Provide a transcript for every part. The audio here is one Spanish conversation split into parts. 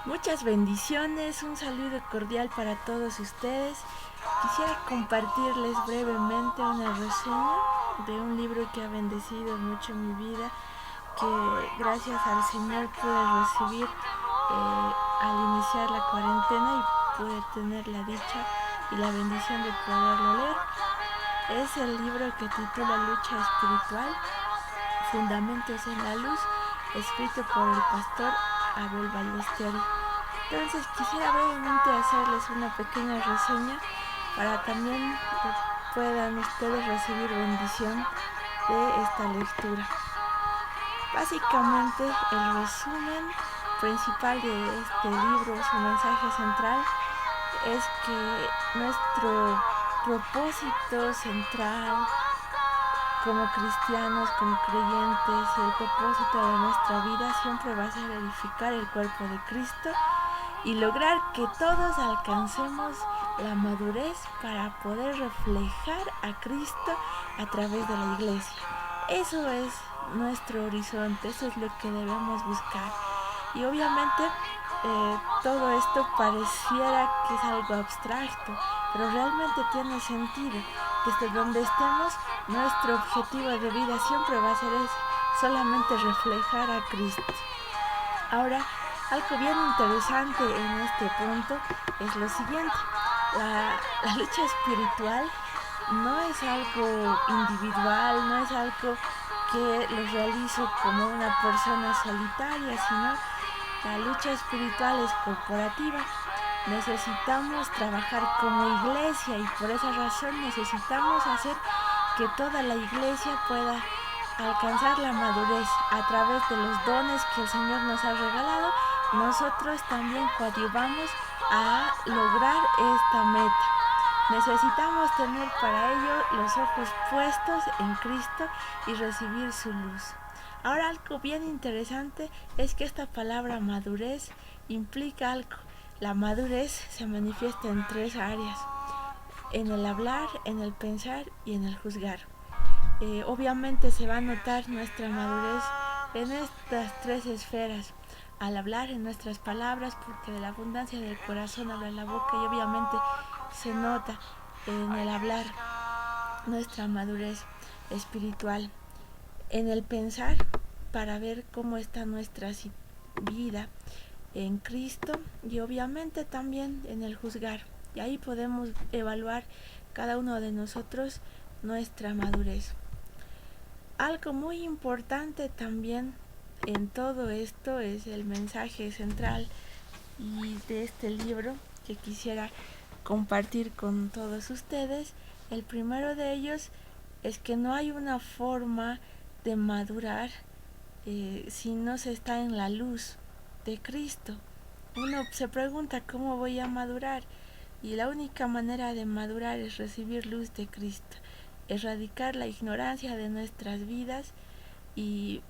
Muchas bendiciones, un saludo cordial para todos ustedes. Quisiera compartirles brevemente una reseña de un libro que ha bendecido mucho mi vida, que gracias al Señor pude recibir al iniciar la cuarentena y pude tener la dicha y la bendición de poderlo leer. Es el libro que titula Lucha Espiritual, Fundamentos en la Luz, escrito por el pastor Abel Ballesteri. Entonces quisiera brevemente hacerles una pequeña reseña para también puedan ustedes recibir bendición de esta lectura. Básicamente el resumen principal de este libro, su mensaje central, es que nuestro propósito central como cristianos, como creyentes, y el propósito de nuestra vida siempre va a ser edificar el cuerpo de Cristo y lograr que todos alcancemos la madurez para poder reflejar a Cristo a través de la iglesia. Eso es nuestro horizonte, eso es lo que debemos buscar. Y obviamente todo esto pareciera que es algo abstracto, pero realmente tiene sentido. Desde donde estemos, nuestro objetivo de vida siempre va a ser ese, solamente reflejar a Cristo. Ahora, algo bien interesante en este punto es lo siguiente. La lucha espiritual no es algo individual, no es algo que lo realizo como una persona solitaria, sino la lucha espiritual es corporativa. Necesitamos trabajar como iglesia y por esa razón necesitamos hacer que toda la iglesia pueda alcanzar la madurez a través de los dones que el Señor nos ha regalado. Nosotros también coadyuvamos a lograr esta meta. Necesitamos tener para ello los ojos puestos en Cristo y recibir su luz. Ahora, algo bien interesante es que esta palabra madurez implica algo. La madurez se manifiesta en 3 áreas: en el hablar, en el pensar y en el juzgar. Obviamente se va a notar nuestra madurez en estas 3 esferas. Al hablar, en nuestras palabras, porque de la abundancia del corazón habla la boca, y obviamente se nota en el hablar nuestra madurez espiritual. En el pensar, para ver cómo está nuestra vida en Cristo, y obviamente también en el juzgar. Y ahí podemos evaluar cada uno de nosotros nuestra madurez. Algo muy importante también en todo esto es el mensaje central y de este libro que quisiera compartir con todos ustedes. El primero de ellos es que no hay una forma de madurar si no se está en la luz de Cristo. Uno se pregunta cómo voy a madurar, y la única manera de madurar es recibir luz de Cristo, erradicar la ignorancia de nuestras vidas y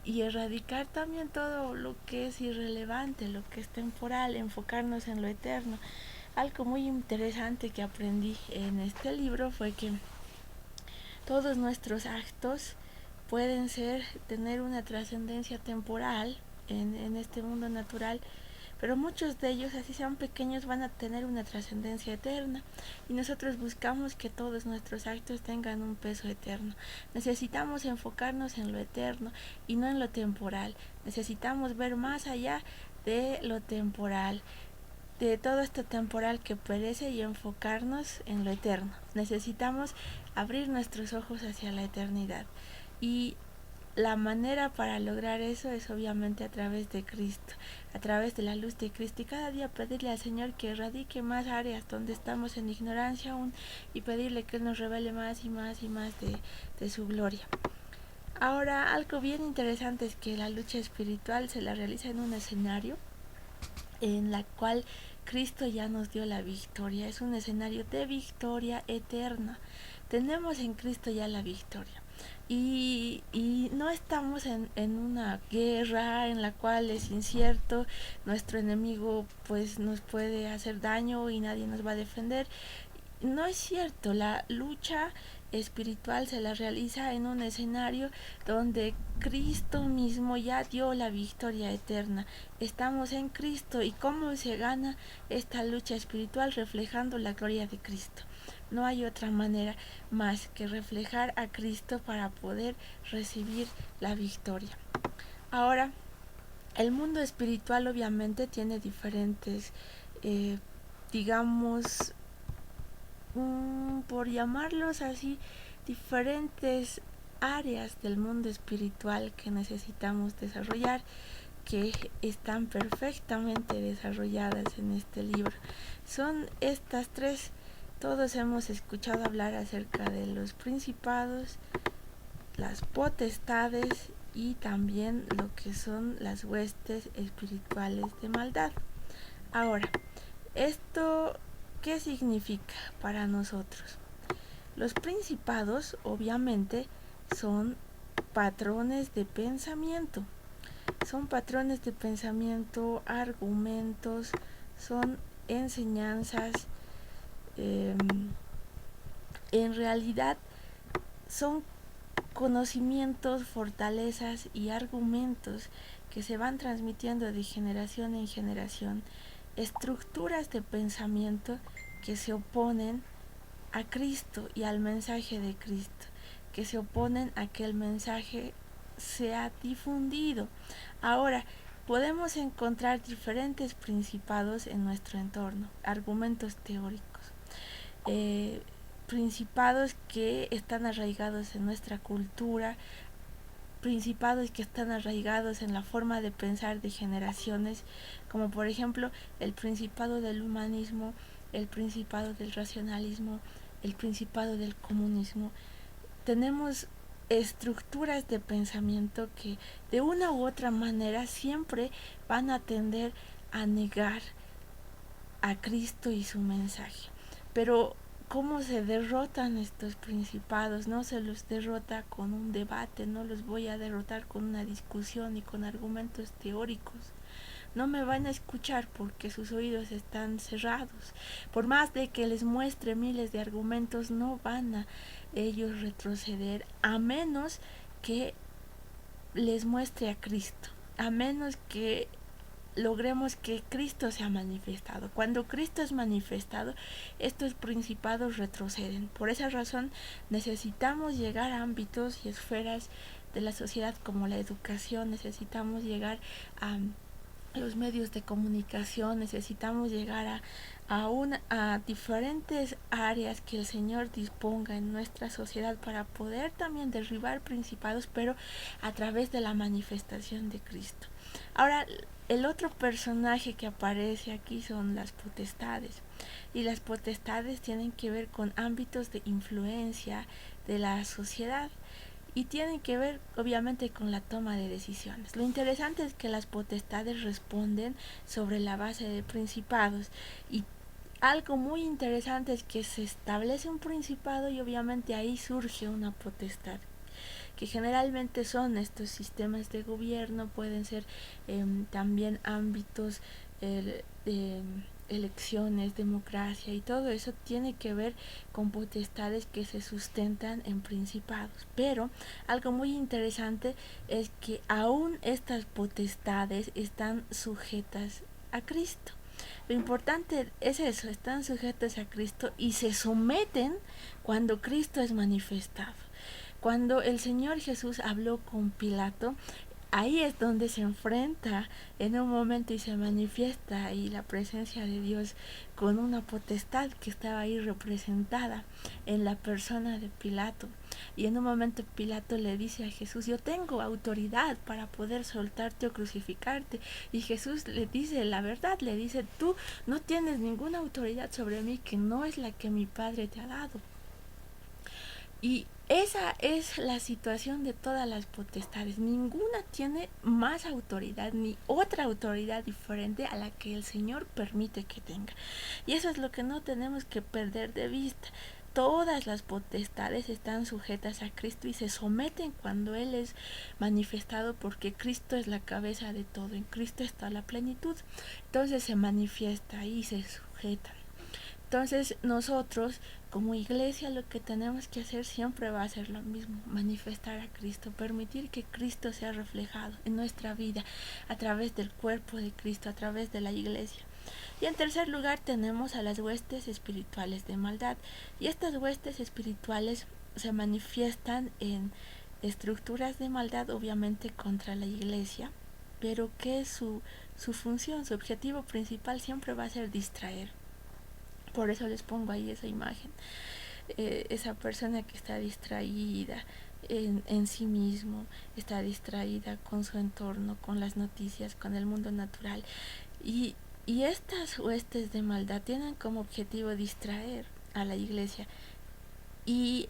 erradicar también todo lo que es irrelevante, lo que es temporal, enfocarnos en lo eterno. Algo muy interesante que aprendí en este libro fue que todos nuestros actos pueden tener una trascendencia temporal en este mundo natural, pero muchos de ellos, así sean pequeños, van a tener una trascendencia eterna, y nosotros buscamos que todos nuestros actos tengan un peso eterno. Necesitamos enfocarnos en lo eterno y no en lo temporal. Necesitamos ver más allá de lo temporal, de todo esto temporal que perece, y enfocarnos en lo eterno. Necesitamos abrir nuestros ojos hacia la eternidad, y la manera para lograr eso es obviamente a través de Cristo, a través de la luz de Cristo, y cada día pedirle al Señor que erradique más áreas donde estamos en ignorancia aún, y pedirle que Él nos revele más y más y más de su gloria. Ahora, algo bien interesante es que la lucha espiritual se la realiza en un escenario en la cual Cristo ya nos dio la victoria. Es un escenario de victoria eterna. Tenemos en Cristo ya la victoria. Y no estamos en una guerra en la cual es incierto, nuestro enemigo pues nos puede hacer daño y nadie nos va a defender. No es cierto, la lucha espiritual se la realiza en un escenario donde Cristo mismo ya dio la victoria eterna. Estamos en Cristo. ¿Y cómo se gana esta lucha espiritual? Reflejando la gloria de Cristo. No hay otra manera más que reflejar a Cristo para poder recibir la victoria. Ahora, el mundo espiritual obviamente tiene diferentes, digamos, por llamarlos así, diferentes áreas del mundo espiritual que necesitamos desarrollar, que están perfectamente desarrolladas en este libro. Son estas tres. Todos hemos escuchado hablar acerca de los principados, las potestades y también lo que son las huestes espirituales de maldad. Ahora, ¿esto qué significa para nosotros? Los principados obviamente son patrones de pensamiento. Son patrones de pensamiento, argumentos, son enseñanzas. En realidad son conocimientos, fortalezas y argumentos que se van transmitiendo de generación en generación, estructuras de pensamiento que se oponen a Cristo y al mensaje de Cristo, que se oponen a que el mensaje sea difundido. Ahora, podemos encontrar diferentes principados en nuestro entorno, argumentos teóricos. Principados que están arraigados en nuestra cultura, principados que están arraigados en la forma de pensar de generaciones, como por ejemplo el principado del humanismo, el principado del racionalismo, el principado del comunismo. Tenemos estructuras de pensamiento que de una u otra manera siempre van a tender a negar a Cristo y su mensaje. Pero ¿cómo se derrotan estos principados? No se los derrota con un debate, no los voy a derrotar con una discusión y con argumentos teóricos. No me van a escuchar porque sus oídos están cerrados. Por más de que les muestre miles de argumentos, no van a ellos retroceder, a menos que les muestre a Cristo, a menos que logremos que Cristo sea manifestado. Cuando Cristo es manifestado, estos principados retroceden. Por esa razón necesitamos llegar a ámbitos y esferas de la sociedad como la educación, necesitamos llegar a los medios de comunicación, necesitamos llegar a diferentes áreas que el Señor disponga en nuestra sociedad para poder también derribar principados, pero a través de la manifestación de Cristo. Ahora, el otro personaje que aparece aquí son las potestades, y las potestades tienen que ver con ámbitos de influencia de la sociedad y tienen que ver obviamente con la toma de decisiones. Lo interesante es que las potestades responden sobre la base de principados, y algo muy interesante es que se establece un principado y obviamente ahí surge una potestad, que generalmente son estos sistemas de gobierno, pueden ser también ámbitos elecciones, democracia, y todo eso tiene que ver con potestades que se sustentan en principados. Pero algo muy interesante es que aún estas potestades están sujetas a Cristo. Lo importante es eso, están sujetas a Cristo y se someten cuando Cristo es manifestado. Cuando el Señor Jesús habló con Pilato, ahí es donde se enfrenta en un momento y se manifiesta ahí la presencia de Dios con una potestad que estaba ahí representada en la persona de Pilato. Y en un momento Pilato le dice a Jesús: yo tengo autoridad para poder soltarte o crucificarte. Y Jesús le dice la verdad, le dice: tú no tienes ninguna autoridad sobre mí que no es la que mi Padre te ha dado. Y esa es la situación de todas las potestades. Ninguna tiene más autoridad ni otra autoridad diferente a la que el Señor permite que tenga. Y eso es lo que no tenemos que perder de vista. Todas las potestades están sujetas a Cristo y se someten cuando Él es manifestado, porque Cristo es la cabeza de todo. En Cristo está la plenitud. Entonces se manifiesta y se sujeta. Entonces nosotros como iglesia lo que tenemos que hacer siempre va a ser lo mismo, manifestar a Cristo, permitir que Cristo sea reflejado en nuestra vida a través del cuerpo de Cristo, a través de la iglesia. Y en tercer lugar tenemos a las huestes espirituales de maldad. Y estas huestes espirituales se manifiestan en estructuras de maldad, obviamente contra la iglesia, pero que su función, su objetivo principal siempre va a ser distraer. Por eso les pongo ahí esa imagen. Esa persona que está distraída en sí mismo, está distraída con su entorno, con las noticias, con el mundo natural. Y estas huestes de maldad tienen como objetivo distraer a la iglesia. Y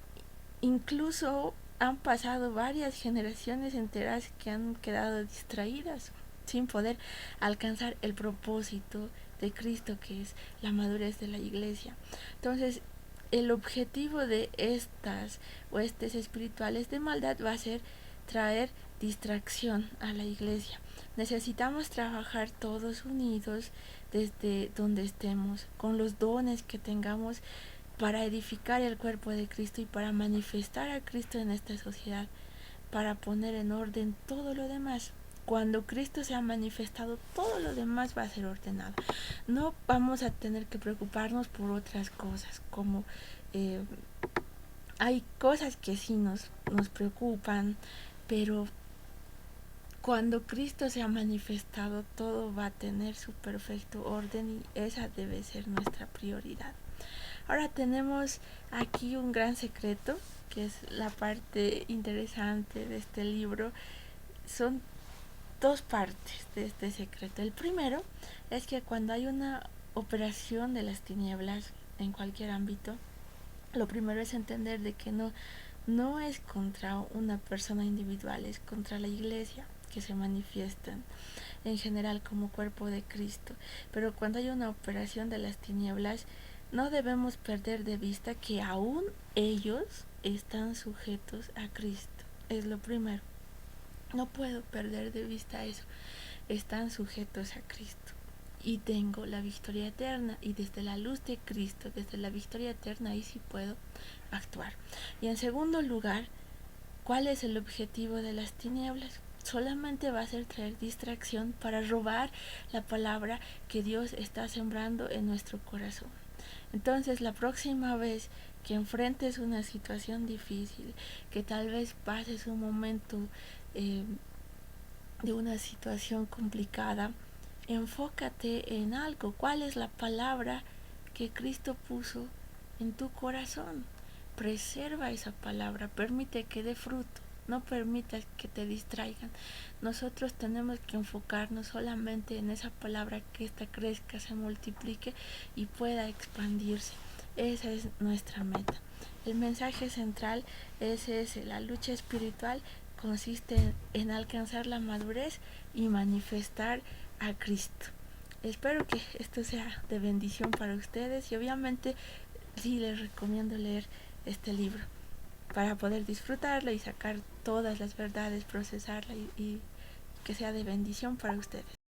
incluso han pasado varias generaciones enteras que han quedado distraídas sin poder alcanzar el propósito de Cristo, que es la madurez de la iglesia. Entonces, el objetivo de estas huestes espirituales de maldad va a ser traer distracción a la iglesia. Necesitamos trabajar todos unidos desde donde estemos, con los dones que tengamos, para edificar el cuerpo de Cristo y para manifestar a Cristo en esta sociedad, para poner en orden todo lo demás. Cuando Cristo se ha manifestado, todo lo demás va a ser ordenado. No vamos a tener que preocuparnos por otras cosas, como hay cosas que sí nos preocupan, pero cuando Cristo se ha manifestado, todo va a tener su perfecto orden y esa debe ser nuestra prioridad. Ahora tenemos aquí un gran secreto, que es la parte interesante de este libro. Son dos partes de este secreto. El primero es que cuando hay una operación de las tinieblas en cualquier ámbito, lo primero es entender de que no es contra una persona individual, es contra la iglesia que se manifiestan en general como cuerpo de Cristo. Pero cuando hay una operación de las tinieblas, no debemos perder de vista que aún ellos están sujetos a Cristo. Es lo primero. No puedo perder de vista eso. Están sujetos a Cristo. Y tengo la victoria eterna. Y desde la luz de Cristo, desde la victoria eterna, ahí sí puedo actuar. Y en segundo lugar, ¿cuál es el objetivo de las tinieblas? Solamente va a ser traer distracción para robar la palabra que Dios está sembrando en nuestro corazón. Entonces, la próxima vez que enfrentes una situación difícil, que tal vez pases un momento de una situación complicada, enfócate en algo. ¿Cuál es la palabra que Cristo puso en tu corazón? Preserva esa palabra, permite que dé fruto. No permitas que te distraigan. Nosotros tenemos que enfocarnos solamente en esa palabra, que ésta crezca, se multiplique y pueda expandirse. Esa es nuestra meta. El mensaje central es ese: la lucha espiritual consiste en alcanzar la madurez y manifestar a Cristo. Espero que esto sea de bendición para ustedes y obviamente sí les recomiendo leer este libro para poder disfrutarla y sacar todas las verdades, procesarla y que sea de bendición para ustedes.